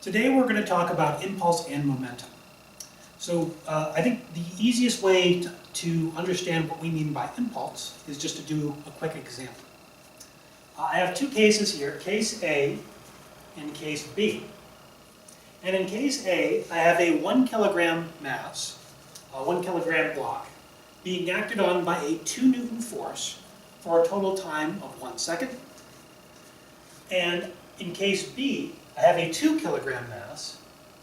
Today we're going to talk about impulse and momentum. So I think the easiest way to understand what we mean by impulse is just to do a quick example. I have two cases here, case A and case B. And in case A, I have a 1 kilogram mass, a 1 kilogram block, being acted on by a 2 Newton force for a total time of 1 second. And in case B, I have a 2 kilogram mass,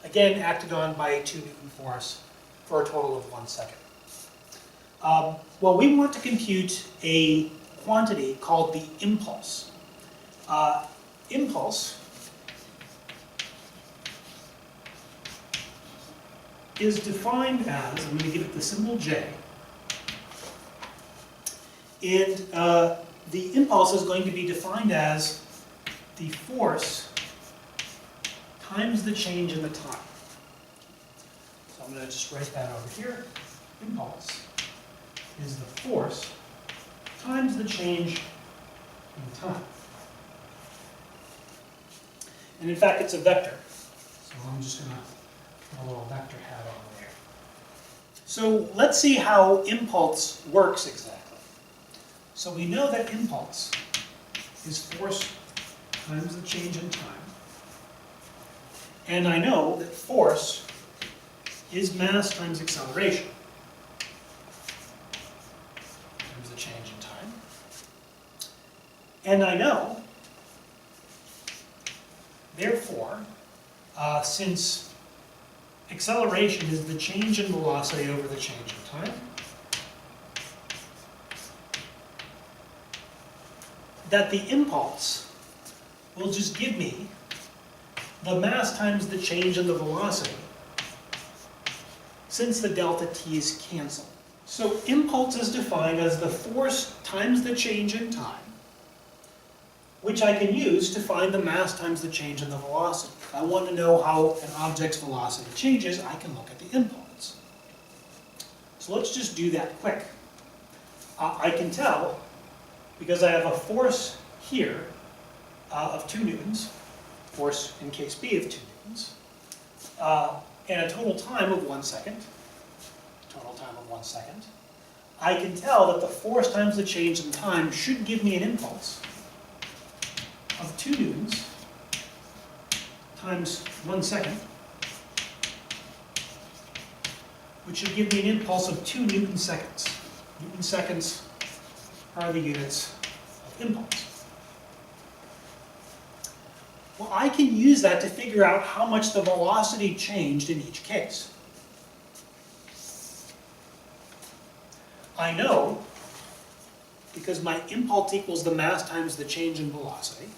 again acted on by a 2 Newton force for a total of 1 second. Well, we want to compute a quantity called the impulse. Impulse is defined as, I'm going to give it the symbol J, and the impulse is going to be defined as the force times the change in the time. So I'm going to just write that over here. Impulse is the force times the change in time. And in fact, it's a vector. So I'm just going to put a little vector hat on there. So let's see how impulse works exactly. So we know that impulse is force times the change in time. And I know that force is mass times acceleration times the change in time. And I know, therefore, since acceleration is the change in velocity over the change in time, that the impulse will just give me the mass times the change in the velocity, since the delta t's cancel. So impulse is defined as the force times the change in time, which I can use to find the mass times the change in the velocity. If I want to know how an object's velocity changes, I can look at the impulse. So let's just do that quick. I can tell, because I have a force here of 2 newtons, force in case B of 2 newtons, and a total time of 1 second, I can tell that the force times the change in time should give me an impulse of 2 newtons times 1 second, which should give me an impulse of 2 Newton seconds. Newton seconds are the units of impulse. Well, I can use that to figure out how much the velocity changed in each case. I know, because my impulse equals the mass times the change in velocity,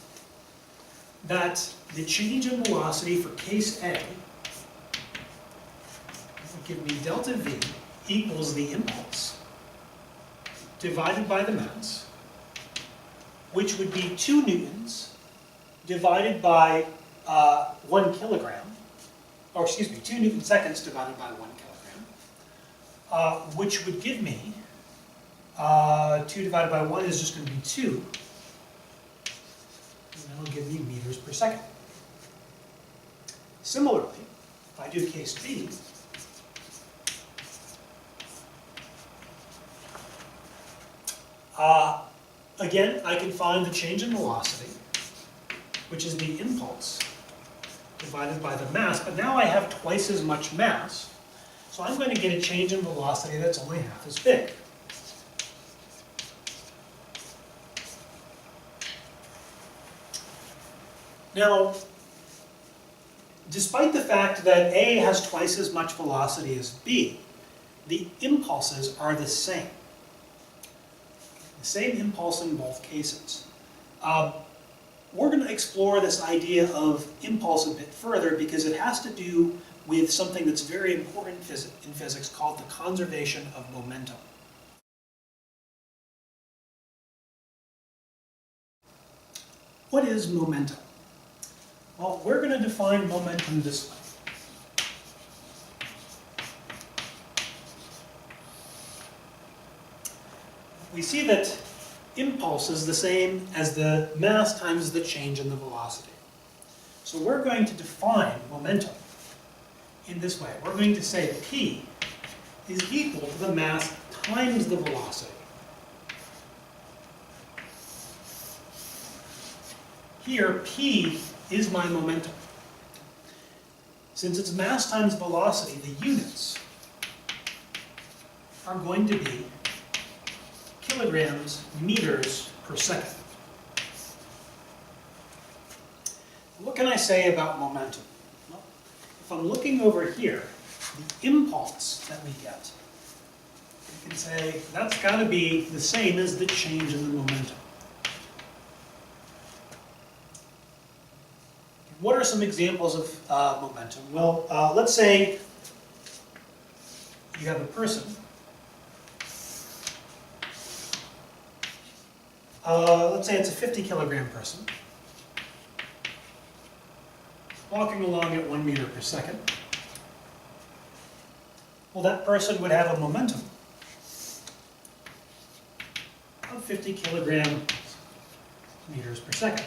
that the change in velocity for case A will give me delta V equals the impulse divided by the mass, which would be 2 newtons divided by 1 kilogram, or excuse me, 2 Newton seconds divided by 1 kilogram, which would give me 2 divided by 1 is just going to be 2. And that'll give me meters per second. Similarly, if I do case B, again, I can find the change in velocity, which is the impulse divided by the mass, but now I have twice as much mass, so I'm going to get a change in velocity that's only half as big. Now, despite the fact that A has twice as much velocity as B, the impulses are the same. The same impulse in both cases. We're going to explore this idea of impulse a bit further because it has to do with something that's very important in physics called the conservation of momentum. What is momentum? Well, we're going to define momentum this way. We see that impulse is the same as the mass times the change in the velocity. So we're going to define momentum in this way. We're going to say that P is equal to the mass times the velocity. Here, P is my momentum. Since it's mass times velocity, the units are going to be kilograms meters per second. What can I say about momentum? Well, if I'm looking over here, the impulse that we get, you can say that's got to be the same as the change in the momentum. What are some examples of momentum? Well, let's say you have a person. Let's say it's a 50 kilogram person walking along at 1 meter per second. Well, that person would have a momentum of 50 kilogram meters per second.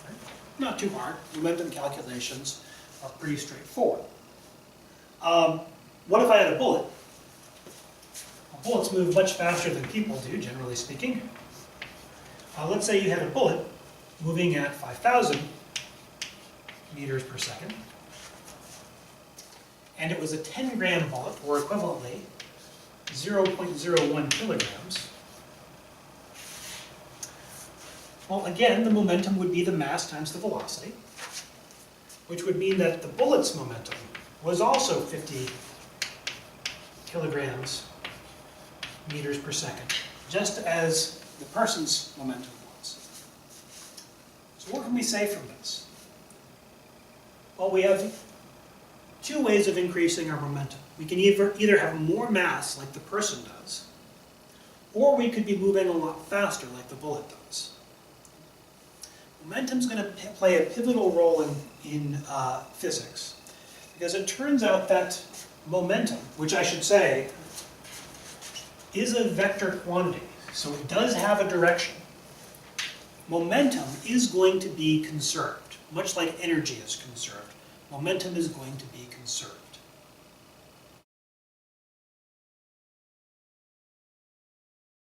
Right? Not too hard. Momentum calculations are pretty straightforward. What if I had a bullet? Well, bullets move much faster than people do, generally speaking. Let's say you had a bullet moving at 5,000 meters per second, and it was a 10-gram bullet, or equivalently 0.01 kilograms. Well, again, the momentum would be the mass times the velocity, which would mean that the bullet's momentum was also 50 kilograms meters per second, just as the person's momentum was. So what can we say from this? Well, we have two ways of increasing our momentum. We can either have more mass, like the person does, or we could be moving a lot faster, like the bullet does. Momentum is going to play a pivotal role in physics, because it turns out that momentum, which I should say is a vector quantity, so it does have a direction. Momentum is going to be conserved, much like energy is conserved. Momentum is going to be conserved.